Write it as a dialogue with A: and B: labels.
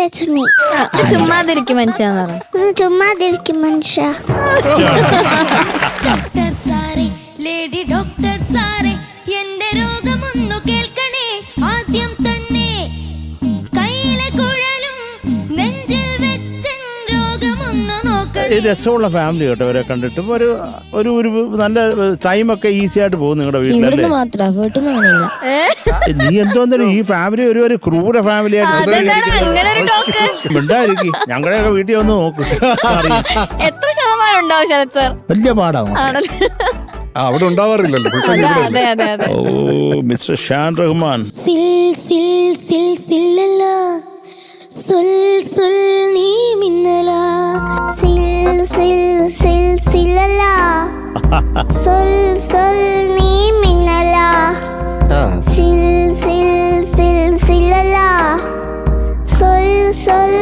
A: Touch me.
B: ചുമ്മാതിരിക്കും മനുഷ്യാന്ന് പറഞ്ഞു.
A: ചുമ്മാതിരിക്കും മനുഷ്യ.
C: Doctor സാറേ, ലേഡി ഡോക്ടർ സാറേ, എന്റെ രോഗമൊന്നു കേൾക്കണേ. ആദ്യം തന്നെ കയ്യിലെ കുഴലും നെഞ്ചിൽ വെച്ചൻ രോഗമൊന്നു നോക്കണേ.
D: രസമുള്ള ഫാമിലി കേട്ടോ. അവരെ കണ്ടിട്ട് ഒരു ഒരു ഒരു നല്ല ടൈമൊക്കെ ഈസി ആയിട്ട് പോകും നിങ്ങളുടെ വീട്ടിലല്ലേ.
B: മാത്രം വീട്ടിൽ അങ്ങനെയില്ല.
D: നീ എന്തോന്നേരം ഈ ഫാമിലി ഒരു ക്രൂര ഫാമിലി ആയിട്ട് മിണ്ടായിരിക്കും. ഞങ്ങളുടെയൊക്കെ വീട്ടിൽ വന്ന് നോക്ക്.
B: എത്ര ശതമാനം ഉണ്ടാവും ശരത് സാർ?
D: വലിയ പാടാവും.
E: അവിടെ ഉണ്ടാവാറില്ലല്ലോ.
D: ഓ മിസ്റ്റർ ഷാൻ റഹ്മാൻ.
C: സിൽ സിൽ സിൽ സില്ലല്ലാ, സുൽ സുൽ നീ മിന്നലാ.
A: സിൽ സിൽ സിൽ സിലലാ, സുൽ സുൽ നീ മിന്നലാ. സിൽ സിൽ സിൽ സിലലാ, സുൽ സുൽ